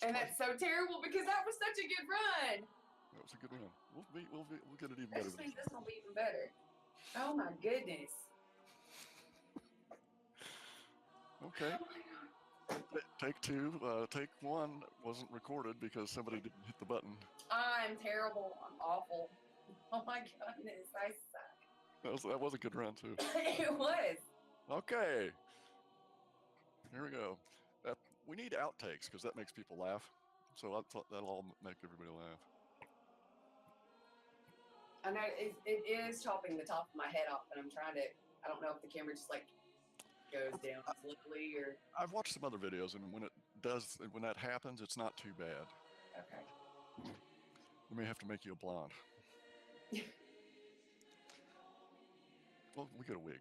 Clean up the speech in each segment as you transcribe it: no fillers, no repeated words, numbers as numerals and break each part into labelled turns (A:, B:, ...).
A: And that's so terrible because that was such a good run.
B: That was a good run. We'll get it even
A: That
B: better.
A: just means this will be even better. Oh my goodness.
B: Okay.
A: Oh my God.
B: Take two. Take one wasn't recorded because somebody didn't hit the button.
A: I'm terrible. I'm awful. Oh my goodness, I suck.
B: That was a good run too.
A: It was.
B: Okay. Here we go. We need outtakes because that makes people laugh. So I thought that'll all make everybody laugh.
A: I know it is chopping the top of my head off, and I'm trying to. I don't know if the camera just like goes down slowly or.
B: I've watched some other videos, and when that happens, it's not too bad.
A: Okay.
B: We may have to make you a blonde. Well, we get a wig.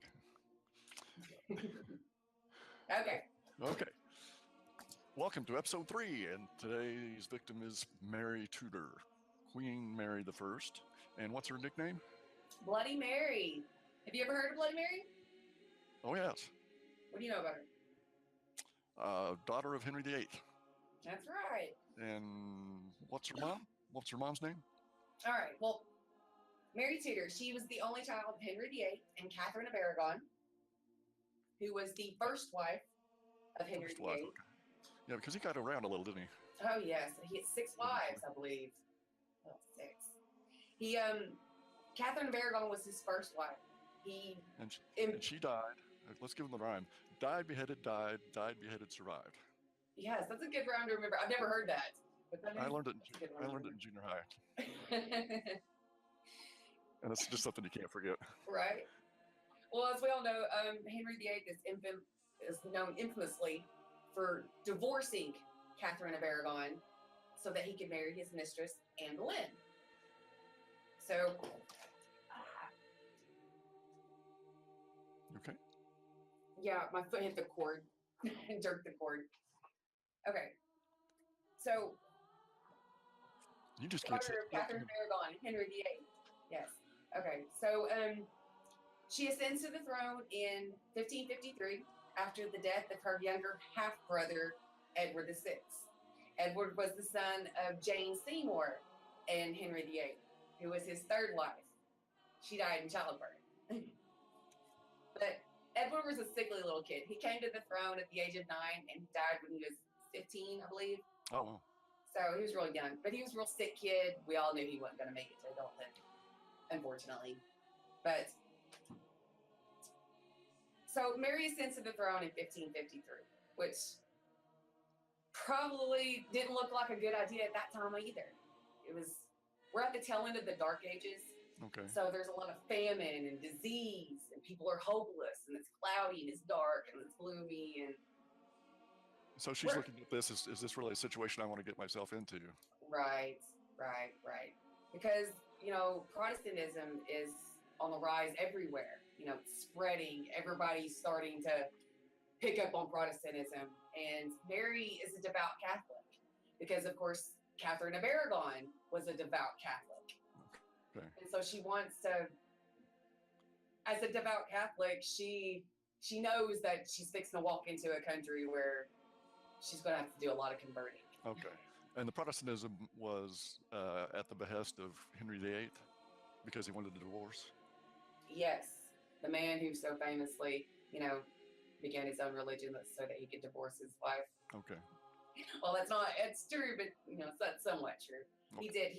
A: Okay.
B: Okay. Welcome to episode 3, and today's victim is Mary Tudor, Queen Mary the First. And what's her nickname?
A: Bloody Mary. Have you ever heard of Bloody Mary?
B: Oh yes.
A: What do you know about her?
B: Daughter of Henry VIII.
A: That's right.
B: And what's her mom? What's her mom's name?
A: All right. Well, Mary Tudor. She was the only child of Henry VIII and Catherine of Aragon, who was the first wife of Henry VIII.
B: Okay. Yeah, because he got around a little, didn't he?
A: Oh yes, he had 6 wives, I believe. Oh, 6. He Catherine of Aragon was his first wife.
B: And she died. Let's give him the rhyme. Died, beheaded, beheaded, survived.
A: Yes, that's a good rhyme to remember. I've never heard that. But
B: I learned it in junior high. And it's just something you can't forget.
A: Right. Well, as we all know, Henry VIII is known infamously for divorcing Catherine of Aragon so that he could marry his mistress, Anne Boleyn. So,
B: Okay.
A: Yeah, my foot hit the cord and jerked the cord. Okay. So,
B: You just can't say
A: Catherine of Aragon, Henry VIII. Yes. Okay. So, she ascends to the throne in 1553 after the death of her younger half-brother, Edward VI. Edward was the son of Jane Seymour and Henry VIII, who was his third wife. She died in childbirth. But Edward was a sickly little kid. He came to the throne at the age of 9 and he died when he was 15, I believe.
B: Oh, wow.
A: So he was really young, but he was a real sick kid. We all knew he wasn't going to make it to adulthood, unfortunately. But so Mary ascends to the throne in 1553, which probably didn't look like a good idea at that time either. We're at the tail end of the Dark Ages.
B: Okay.
A: So there's a lot of famine and disease, and people are hopeless, and it's cloudy, and it's dark, and it's gloomy, and
B: so she's looking at this. Is this really a situation I want to get myself into?
A: Right. Because, Protestantism is on the rise everywhere. It's spreading. Everybody's starting to pick up on Protestantism. And Mary is a devout Catholic because, of course, Catherine of Aragon was a devout Catholic.
B: Okay.
A: And so she wants to, as a devout Catholic, she knows that she's fixing to walk into a country where she's going to have to do a lot of converting.
B: Okay. And the Protestantism was at the behest of Henry VIII because he wanted a divorce?
A: Yes. The man who so famously, began his own religion so that he could divorce his wife.
B: Okay.
A: Well, it's true, but, it's somewhat true.
B: Okay.
A: He did.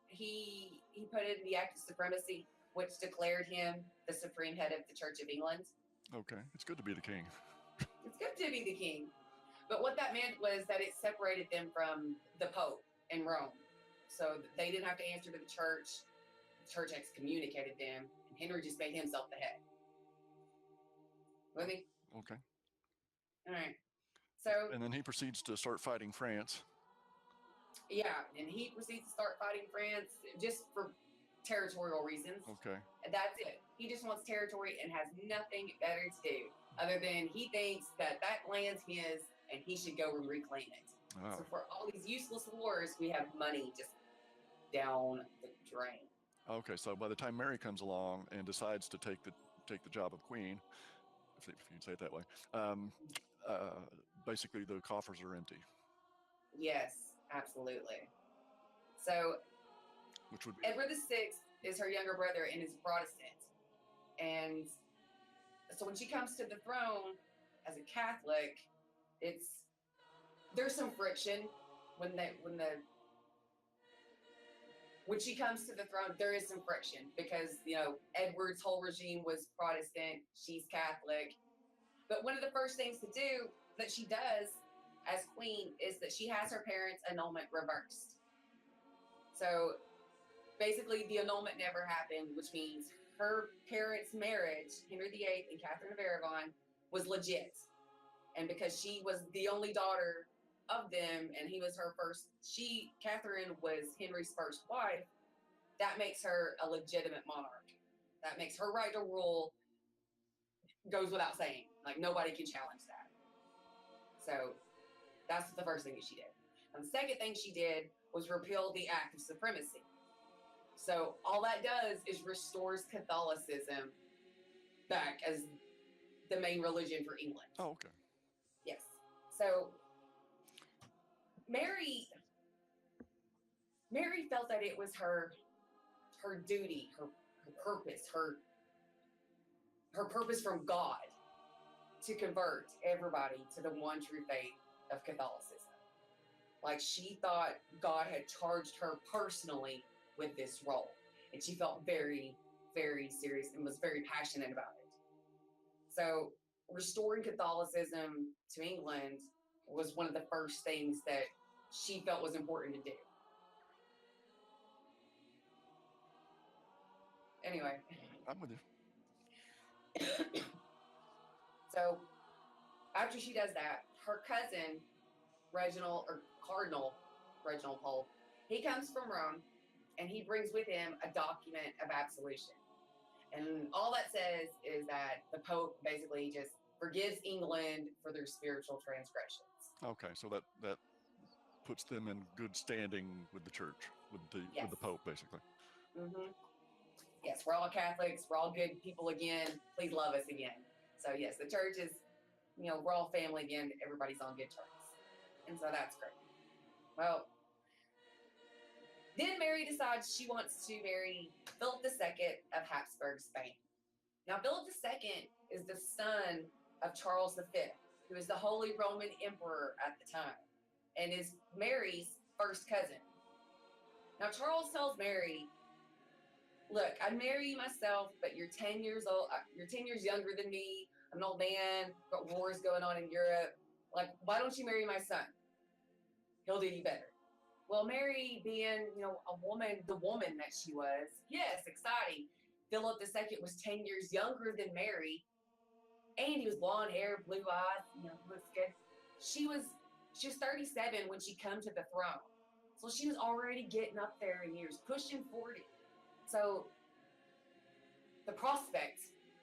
A: He put in the Act of Supremacy, which declared him the supreme head of the Church of England.
B: Okay. It's good to be the king.
A: It's good to be the king. But what that meant was that it separated them from the Pope in Rome. So they didn't have to answer to the church. The church excommunicated them, and Henry just made himself the head. With me?
B: Okay.
A: All right. So.
B: And then he proceeds to start fighting France.
A: Yeah, and he proceeds to start fighting France just for territorial reasons.
B: Okay.
A: And that's it. He just wants territory and has nothing better to do other than he thinks that land's his and he should go and reclaim it.
B: Wow.
A: So for all these useless wars, we have money just down the drain.
B: Okay, so by the time Mary comes along and decides to take the job of queen, if you can say it that way, basically the coffers are empty.
A: Yes, absolutely. So
B: which would be
A: Edward VI is her younger brother and is a Protestant. And so when she comes to the throne as a Catholic, there's some friction when when she comes to the throne. There is some friction because Edward's whole regime was Protestant, she's Catholic. But one of the first things to do that she does as queen is that she has her parents' annulment reversed. So basically, the annulment never happened, which means her parents' marriage, Henry VIII and Catherine of Aragon, was legit. And because she was the only daughter of them, and he was her first, Catherine was Henry's first wife, that makes her a legitimate monarch. That makes her right to rule goes without saying. Like, nobody can challenge that. So that's the first thing that she did. And the second thing she did was repeal the Act of Supremacy. So all that does is restores Catholicism back as the main religion for England.
B: Oh, okay.
A: Yes. So Mary felt that it was her duty, her purpose, her purpose from God to convert everybody to the one true faith of Catholicism. Like, she thought God had charged her personally with this role, and she felt very, very serious and was very passionate about it. So restoring Catholicism to England was one of the first things that she felt was important to do. Anyway.
B: I'm with you.
A: So after she does that, her cousin, Cardinal Reginald Pole, he comes from Rome, and he brings with him a document of absolution. And all that says is that the Pope basically just forgives England for their spiritual transgressions.
B: Okay, so that puts them in good standing with the church, with the Pope, basically.
A: Mm-hmm. Yes, we're all Catholics. We're all good people again. Please love us again. So yes, the church is, we're all family again. Everybody's on good terms. And so that's great. Well, then Mary decides she wants to marry Philip II of Habsburg, Spain. Now, Philip II is the son of Charles V, who is the Holy Roman Emperor at the time, and is Mary's first cousin. Now, Charles tells Mary, look, I'd marry you myself, but you're 10 years old. You're 10 years younger than me. I'm an old man. Got wars going on in Europe. Like, why don't you marry my son? He'll do you better. Well, Mary, being, the woman that she was, yes, exciting. Philip II was 10 years younger than Mary, and he was blonde hair, blue eyes, looks good. She was 37 when she come to the throne. So she was already getting up there in years, pushing 40. So the prospect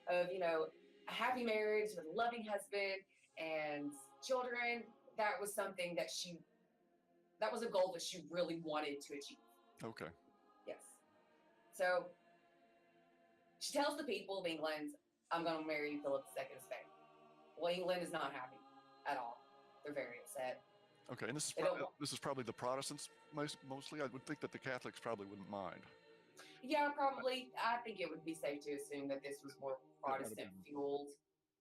A: of, a happy marriage with a loving husband and children, that was something that was a goal that she really wanted to achieve.
B: Okay.
A: Yes. So she tells the people of England, I'm going to marry Philip II of Spain. Well, England is not happy at all. They're very upset.
B: Okay, and this is probably the Protestants mostly. I would think that the Catholics probably wouldn't mind.
A: Yeah, probably. I think it would be safe to assume that this was more Protestant fueled.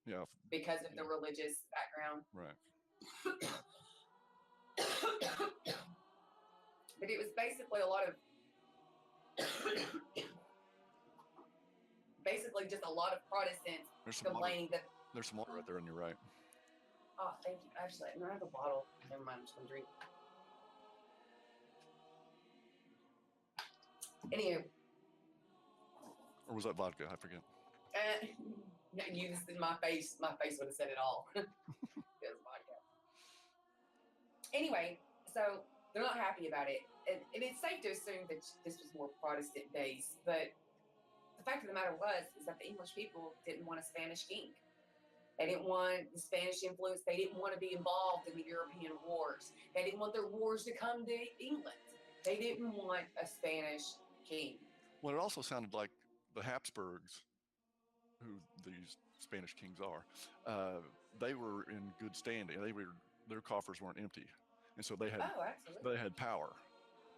B: Yeah.
A: Because of the religious background.
B: Right.
A: But it was basically just a lot of Protestants complaining that.
B: There's some water right there on your right.
A: Oh, thank you. Actually, I have a bottle. Never mind, I'm just gonna drink. Anywho.
B: Or was that vodka? I forget.
A: You just in my face would have said it all. It was vodka. Anyway, so they're not happy about it. And it's safe to assume that this was more Protestant based, but the fact of the matter is that the English people didn't want a Spanish king. They didn't want the Spanish influence. They didn't want to be involved in the European wars. They didn't want their wars to come to England. They didn't want a Spanish king.
B: Well, it also sounded like the Habsburgs, who these Spanish kings are, they were in good standing. Their coffers weren't empty. and so
A: Oh, absolutely.
B: they had power.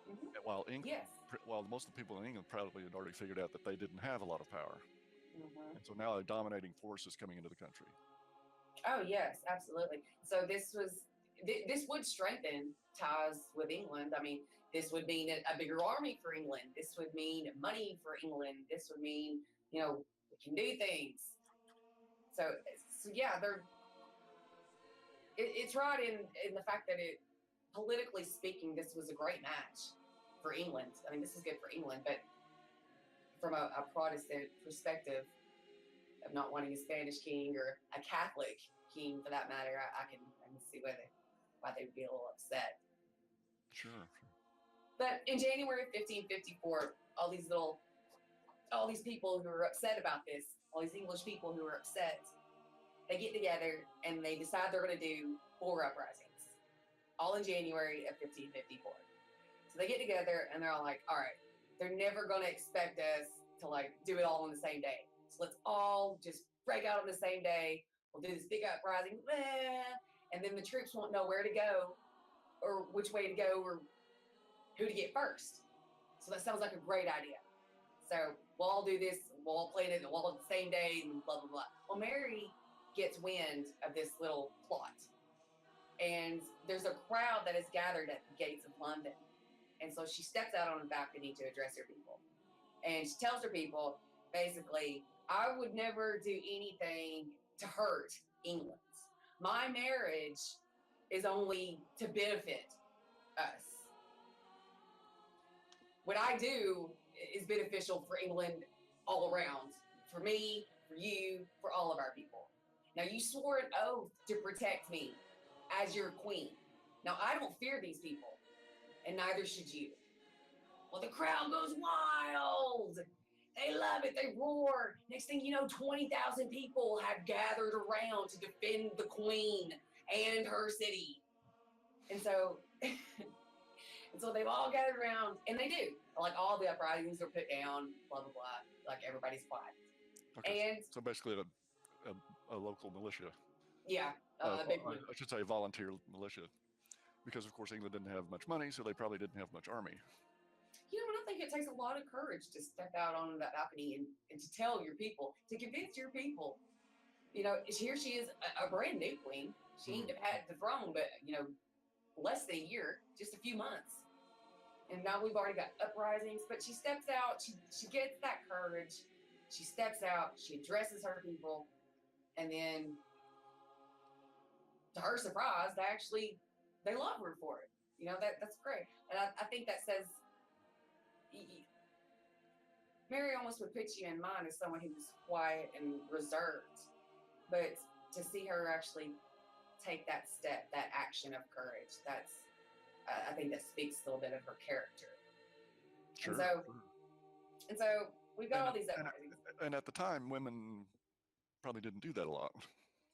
A: Hmm.
B: While
A: Yes.
B: while most of the people in England probably had already figured out that they didn't have a lot of power,
A: Hmm.
B: and so now a dominating force is coming into the country.
A: Oh, yes, absolutely. So this would strengthen ties with England. I mean, this would mean a bigger army for England. This would mean money for England. This would mean, we can do things. So, so yeah, it's right in the fact that politically speaking, this was a great match for England. I mean, this is good for England, but from a Protestant perspective of not wanting a Spanish king or a Catholic king for that matter, I can see why they would be a little upset.
B: Sure.
A: But in January of 1554, all these people who are upset about this, all these English people who are upset, they get together and they decide they're going to do 4 uprisings, all in January of 1554. So they get together and they're all like, all right, they're never going to expect us to like do it all on the same day. So let's all just break out on the same day. We'll do this big uprising, and then the troops won't know where to go or which way to go or who to get first. So that sounds like a great idea. So we'll all do this, we'll all plan it all on the same day, and blah, blah, blah. Well, Mary gets wind of this little plot. And there's a crowd that is gathered at the gates of London. And so she steps out on the balcony to address her people. And she tells her people, basically, I would never do anything to hurt England. My marriage is only to benefit us. What I do is beneficial for England all around, for me, for you, for all of our people. Now, you swore an oath to protect me as your queen. Now, I don't fear these people, and neither should you. Well, the crowd goes wild. They love it. They roar. Next thing you know, 20,000 people have gathered around to defend the queen and her city. And so, they've all gathered around, and they do. Like, all the uprisings are put down, blah, blah, blah. Like, everybody's quiet.
B: Okay.
A: And
B: so basically, a local militia.
A: yeah, big one.
B: I should say volunteer militia, because of course England didn't have much money, so they probably didn't have much army.
A: I don't think it takes a lot of courage to step out on that balcony and to tell your people, to convince your people. Here she is, a brand new queen. She ain't had the throne, but less than a year, just a few months. And now we've already got uprisings, but she steps out, she gets that courage, she steps out, she addresses her people, and then to her surprise, they love her for it. That's great. And I think that says, Mary almost would put you in mind as someone who's quiet and reserved, but to see her actually take that step, that action of courage, I think that speaks a little bit of her character.
B: Sure.
A: And so we've got all these uprisings.
B: And at the time, women probably didn't do that a lot.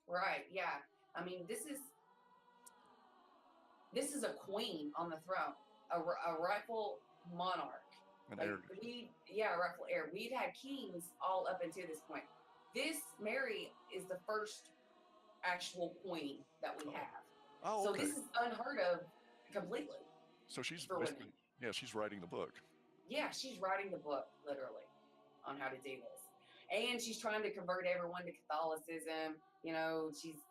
A: Right, yeah. I mean, this is a queen on the throne, a rightful monarch.
B: An heir.
A: Rightful heir. We've had kings all up until this point. This Mary is the first actual queen that we have.
B: Oh, okay.
A: So this is unheard of completely.
B: So she's
A: women.
B: Yeah, she's writing the book.
A: Yeah, she's writing the book, literally, on how to do this. And she's trying to convert everyone to Catholicism. She's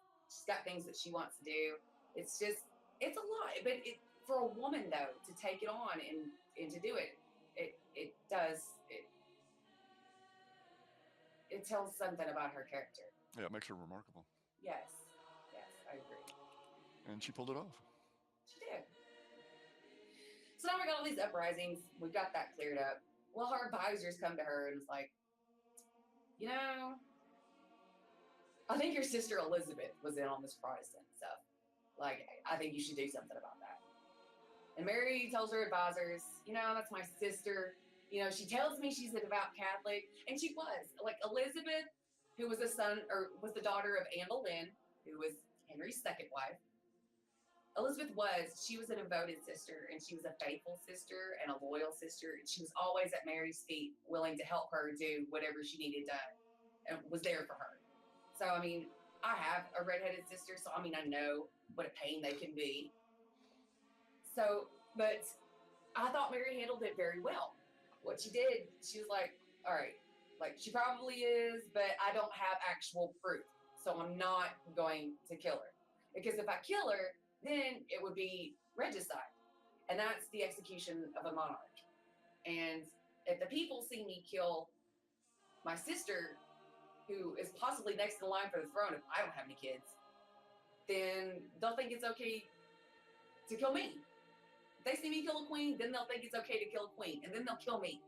A: got things that she wants to do. It's a lot. But for a woman, though, to take it on and to do it, it tells something about her character.
B: Yeah, it makes her remarkable.
A: Yes, I agree.
B: And she pulled it off.
A: She did. So now we got all these uprisings. We've got that cleared up. Well, her advisors come to her and it's like, I think your sister Elizabeth was in on this Protestant stuff. Like, I think you should do something about that. And Mary tells her advisors, that's my sister. She tells me she's a devout Catholic, and she was. Like, Elizabeth, who was was the daughter of Anne Boleyn, who was Henry's second wife. She was a devoted sister, and she was a faithful sister and a loyal sister. And she was always at Mary's feet, willing to help her do whatever she needed done, and was there for her. So, I mean, I have a redheaded sister, so I know what a pain they can be. So, but I thought Mary handled it very well. What she did, she was like, all right, like she probably is, but I don't have actual proof. So I'm not going to kill her. Because if I kill her, then it would be regicide. And that's the execution of a monarch. And if the people see me kill my sister, who is possibly next in line for the throne if I don't have any kids, then they'll think it's okay to kill me. If they see me kill a queen, then they'll think it's okay to kill a queen, and then they'll kill me.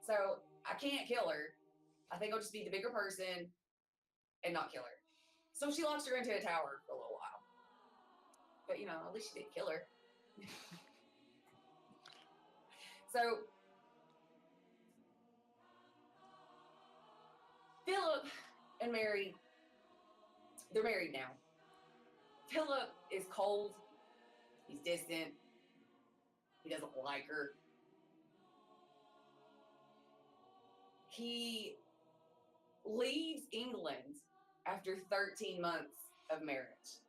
A: So I can't kill her. I think I'll just be the bigger person and not kill her. So she locks her into a tower for a little while. But, at least she didn't kill her. So Philip and Mary, they're married now. Philip is cold. He's distant. He doesn't like her. He leaves England after 13 months of marriage.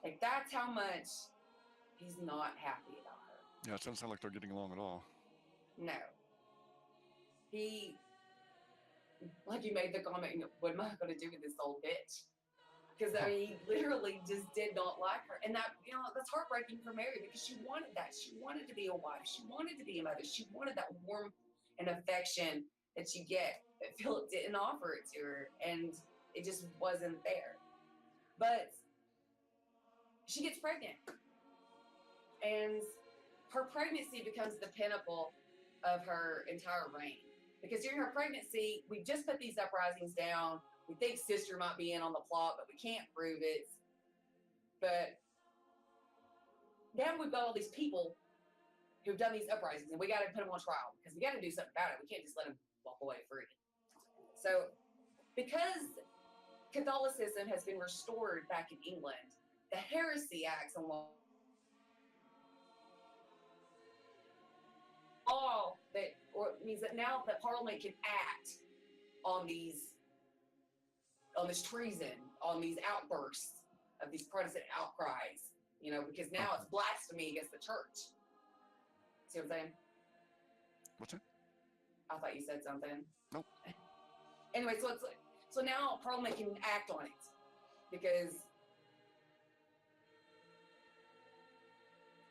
A: Like, that's how much he's not happy about her.
B: Yeah, it doesn't sound like they're getting along at all.
A: No. Like you made the comment, what am I going to do with this old bitch? Because, he literally just did not like her. And that, that's heartbreaking for Mary because she wanted that. She wanted to be a wife. She wanted to be a mother. She wanted that warmth and affection that you get. But Philip didn't offer it to her, and it just wasn't there. But she gets pregnant. And her pregnancy becomes the pinnacle of her entire reign. Because during her pregnancy, we just put these uprisings down. We think sister might be in on the plot, but we can't prove it. But now we've got all these people who've done these uprisings, and we got to put them on trial because we got to do something about it. We can't just let them walk away free. So because Catholicism has been restored back in England, the Heresy Acts on law that means that now that Parliament can act on this treason, on these outbursts of these Protestant outcries, because now it's blasphemy against the church. See what I'm saying?
B: What's that?
A: I thought you said something.
B: Nope.
A: Anyway, so now Parliament can act on it because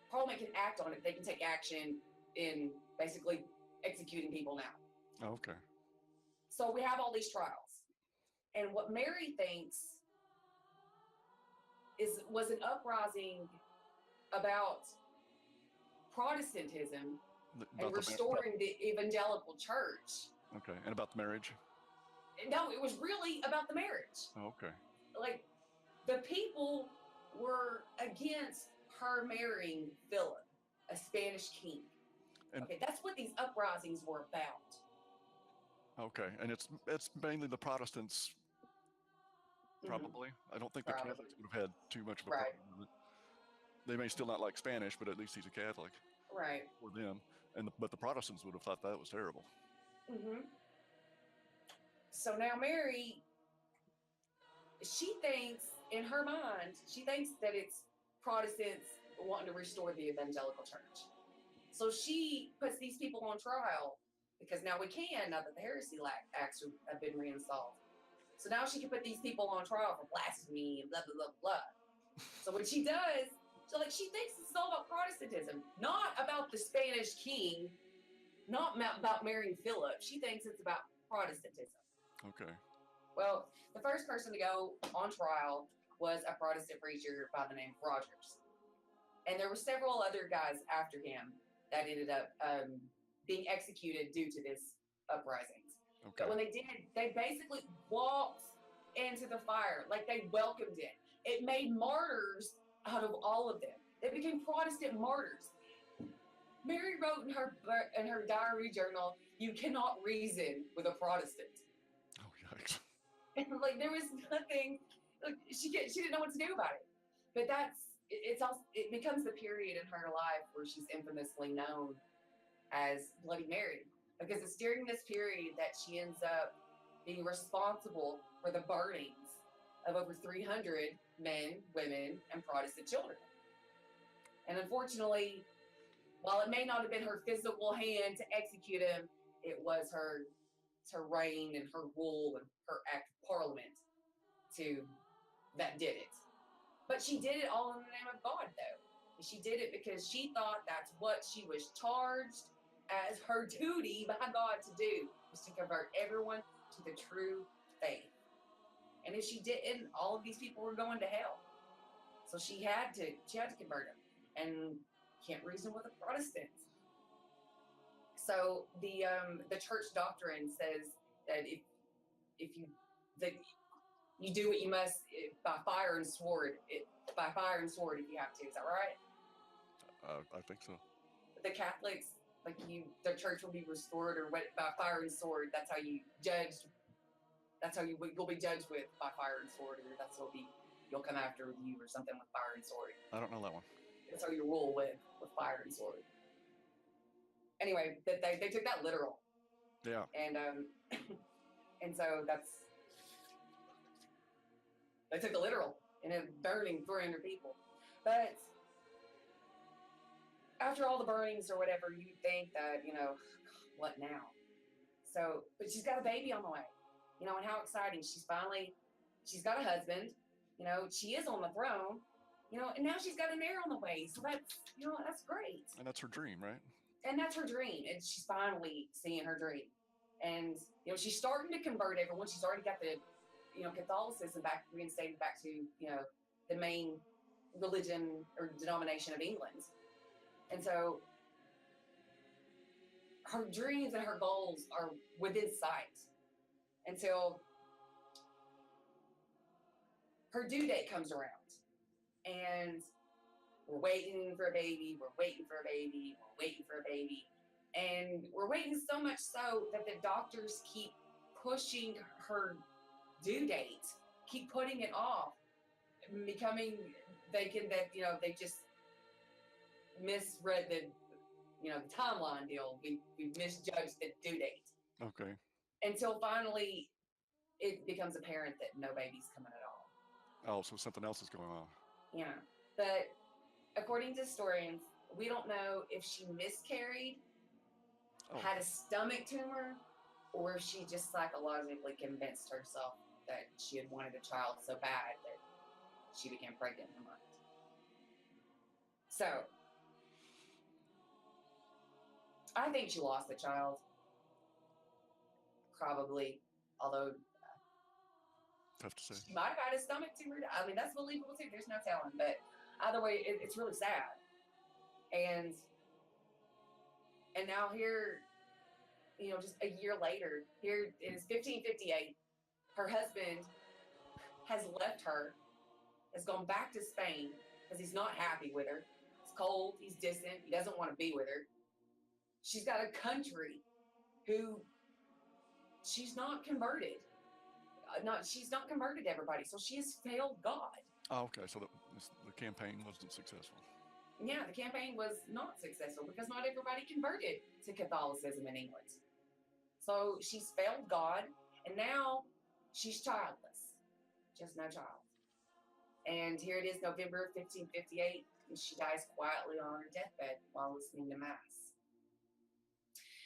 A: Parliament can act on it. They can take action in basically executing people now.
B: Oh, okay.
A: So we have all these trials. And what Mary thinks was an uprising about Protestantism and restoring the evangelical church.
B: Okay, and about the marriage?
A: No, it was really about the marriage.
B: Oh, okay.
A: Like, the people were against her marrying Philip, a Spanish king. Okay, that's what these uprisings were about.
B: Okay, and it's mainly the Protestants, probably. I don't think the Catholics would have had too much of a problem with it. They may still not like Spanish, but at least he's a Catholic.
A: Right.
B: For them. But the Protestants would have thought that was terrible.
A: Mm-hmm. So now Mary, she thinks, in her mind, that it's Protestants wanting to restore the evangelical church. So she puts these people on trial because now we can, now that the Heresy Acts have been reinstalled. So now she can put these people on trial for blasphemy and blah, blah, blah, blah. So what she does, she thinks it's all about Protestantism, not about the Spanish king, not about marrying Philip. She thinks it's about Protestantism.
B: Okay.
A: Well, the first person to go on trial was a Protestant preacher by the name of Rogers. And there were several other guys after him that ended up being executed due to this uprisings. Okay. But when they did, they basically walked into the fire, like they welcomed it. It made martyrs out of all of them. They became Protestant martyrs. Mary wrote in her diary journal, "You cannot reason with a Protestant."
B: Oh, yikes.
A: And there was nothing, she didn't know what to do about it. But it becomes the period in her life where she's infamously known as Bloody Mary, because it's during this period that she ends up being responsible for the burnings of over 300 men, women, and Protestant children. And unfortunately, while it may not have been her physical hand to execute him, it was her reign and her rule and her act of parliament that did it. But she did it all in the name of God, though. And she did it because she thought that's what she was charged as her duty by God to do, was to convert everyone to the true faith. And if she didn't, all of these people were going to hell. So she had to convert them. And can't reason with the Protestants. So the church doctrine says that if you do what you must by fire and sword, if you have to. Is that right?
B: I think so.
A: The Catholics, the church will be restored or what, by fire and sword. That's how you judge. That's how you'll be judged with, by fire and sword, or that's what you'll come after you or something with fire and sword.
B: I don't know that one.
A: That's how you rule with fire and sword. Anyway, they took that literal.
B: Yeah.
A: And and so they took the literal and it burning 300 people. But after all the burnings or whatever, you think that, what now? So, but she's got a baby on the way, and how exciting. She's got a husband, she is on the throne, and now she's got an heir on the way. So that's great.
B: And that's her dream, right?
A: And that's her dream. And she's finally seeing her dream. And, she's starting to convert everyone. She's already got the, Catholicism reinstated back to, the main religion or denomination of England. And so her dreams and her goals are within sight until her due date comes around. And we're waiting for a baby, and we're waiting so much so that the doctors keep pushing her due date, keep putting it off, they just misread the timeline deal. We misjudged the due date.
B: Okay.
A: Until finally it becomes apparent that no baby's coming at all.
B: Oh, so something else is going on.
A: Yeah. But according to historians, we don't know if she miscarried, had a stomach tumor, or if she just psychologically convinced herself that she had wanted a child so bad that she became pregnant in her mind. So, I think she lost the child. Probably. Although,
B: tough to say.
A: She might have had a stomach tumor. I mean, that's believable too. There's no telling. But either way, it's really sad. And now here, just a year later, here it is 1558. Her husband has left her, has gone back to Spain because he's not happy with her. It's cold, he's distant, he doesn't want to be with her. She's got a country who she's not converted. She's not converted everybody, so she has failed God.
B: Oh, okay, so the campaign wasn't successful.
A: Yeah, the campaign was not successful because not everybody converted to Catholicism in England. So she's failed God, and now she's childless. Just no child. And here it is, November 1558, and she dies quietly on her deathbed while listening to Mass.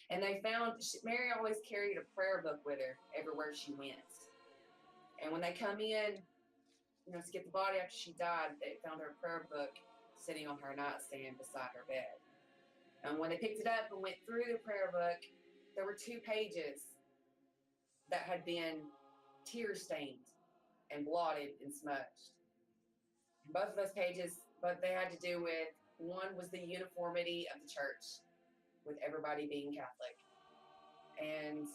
A: And they found, Mary always carried a prayer book with her everywhere she went. And when they come in, to get the body after she died, they found her prayer book sitting on her nightstand beside her bed. And when they picked it up and went through the prayer book, there were 2 pages that had been tear-stained and blotted and smudged. And both of those pages, but they had to do with, one was the uniformity of the church, with everybody being Catholic. And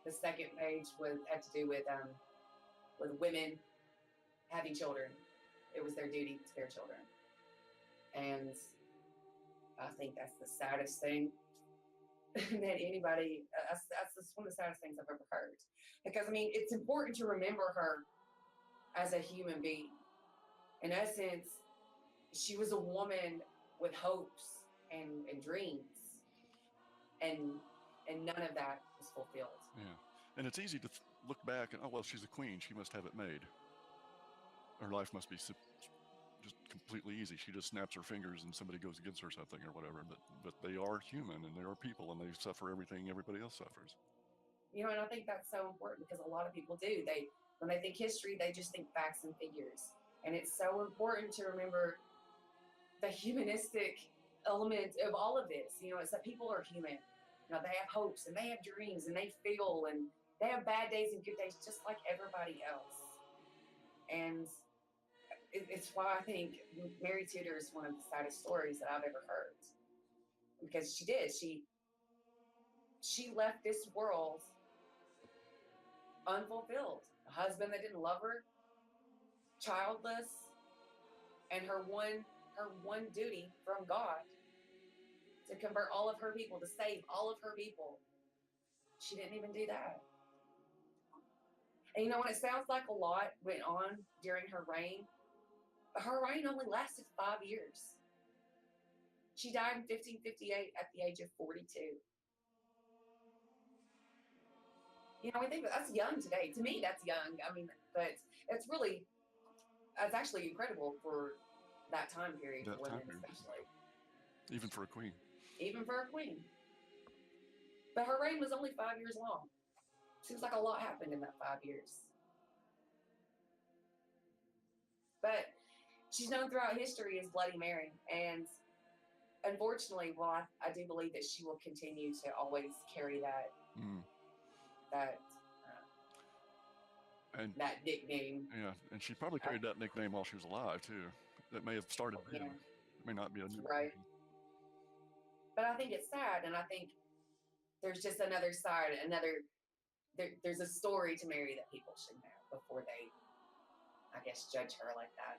A: the second page had to do with women having children. It was their duty to their children. And I think that's the saddest thing that anybody, that's one of the saddest things I've ever heard. Because, it's important to remember her as a human being. In essence, she was a woman with hopes and dreams. And none of that was fulfilled.
B: Yeah. And it's easy to look back and, she's a queen. She must have it made. Her life must be just completely easy. She just snaps her fingers and somebody goes against her or something or whatever. But they are human and they are people and they suffer everything everybody else suffers.
A: You know, and I think that's so important because a lot of people do. When they think history, they just think facts and figures. And it's so important to remember the humanistic element of all of this. You know, it's that people are human. You know, they have hopes and they have dreams and they feel and they have bad days and good days just like everybody else. And it's why I think Mary Tudor is one of the saddest stories that I've ever heard. Because she did. She left this world unfulfilled. A husband that didn't love her, childless, and her one duty from God to convert all of her people, to save all of her people. She didn't even do that. And you know, when it sounds like a lot went on during her reign only lasted 5 years. She died in 1558 at the age of 42. You know, we think that's young today. To me, that's young. I mean, but it's actually incredible for that time period, for women especially.
B: Even for a queen.
A: Even for a queen. But her reign was only 5 years long. Seems like a lot happened in that 5 years. But she's known throughout history as Bloody Mary. And unfortunately, well, I do believe that she will continue to always carry that that nickname.
B: Yeah, and she probably carried that nickname while she was alive too. That may have started then. It may not be a new
A: right. But I think it's sad, and I think there's just another side, there's a story to Mary that people should know before they, I guess, judge her like that.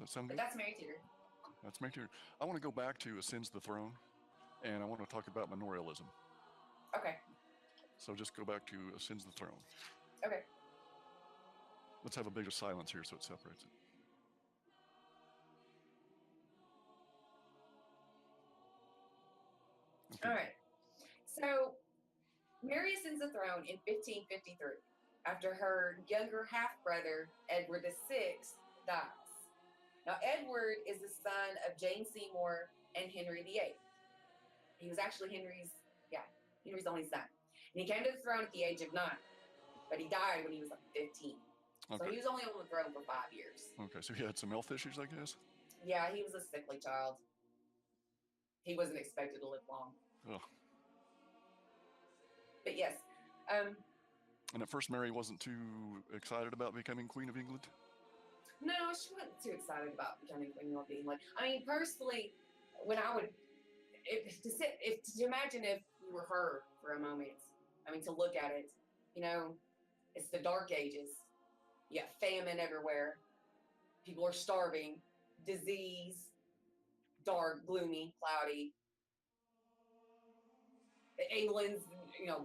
B: That sound good?
A: But that's Mary Tudor.
B: That's Mary Tudor. I want to go back to Ascends the Throne, and I want to talk about manorialism.
A: Okay.
B: So just go back to Ascends the Throne.
A: Okay.
B: Let's have a bigger silence here so it separates it.
A: Okay. All right. So Mary ascends the throne in 1553 after her younger half-brother, Edward VI, dies. Now, Edward is the son of Jane Seymour and Henry VIII. He was actually Henry's only son. And he came to the throne at the age of 9, but he died when he was like 15. Okay. So he was only on the throne for 5 years.
B: Okay, so he had some health issues, I guess?
A: Yeah, he was a sickly child. He wasn't expected to live long.
B: Oh.
A: But yes.
B: And at first Mary wasn't too excited about becoming Queen of England?
A: No, she wasn't too excited about becoming Queen of England. I mean, personally, when I would, to imagine if you were her for a moment, I mean, to look at it, you know, it's the Dark Ages. You got famine everywhere. People are starving, disease, dark, gloomy, cloudy. England's,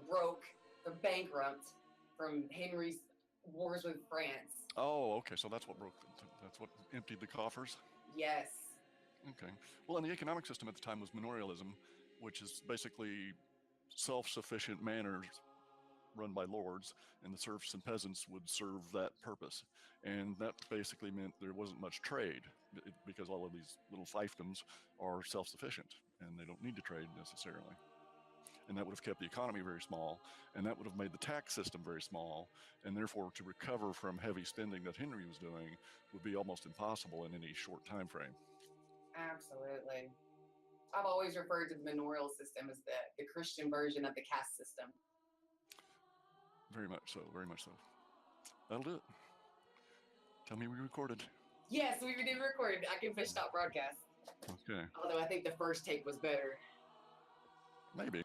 A: broke. They're bankrupt from Henry's wars with France.
B: Oh, okay. So that's what that's what emptied the coffers?
A: Yes.
B: Okay. Well, and the economic system at the time was manorialism, which is basically self-sufficient manors run by lords, and the serfs and peasants would serve that purpose. And that basically meant there wasn't much trade because all of these little fiefdoms are self-sufficient and they don't need to trade necessarily. And that would have kept the economy very small, and that would have made the tax system very small, and therefore to recover from heavy spending that Henry was doing would be almost impossible in any short time frame.
A: Absolutely. I've always referred to the manorial system as the Christian version of the caste system.
B: Very much so, very much so. That'll do it. Tell me we recorded.
A: Yes, we did record. I can fish stop broadcast.
B: Okay.
A: Although I think the first take was better.
B: Maybe.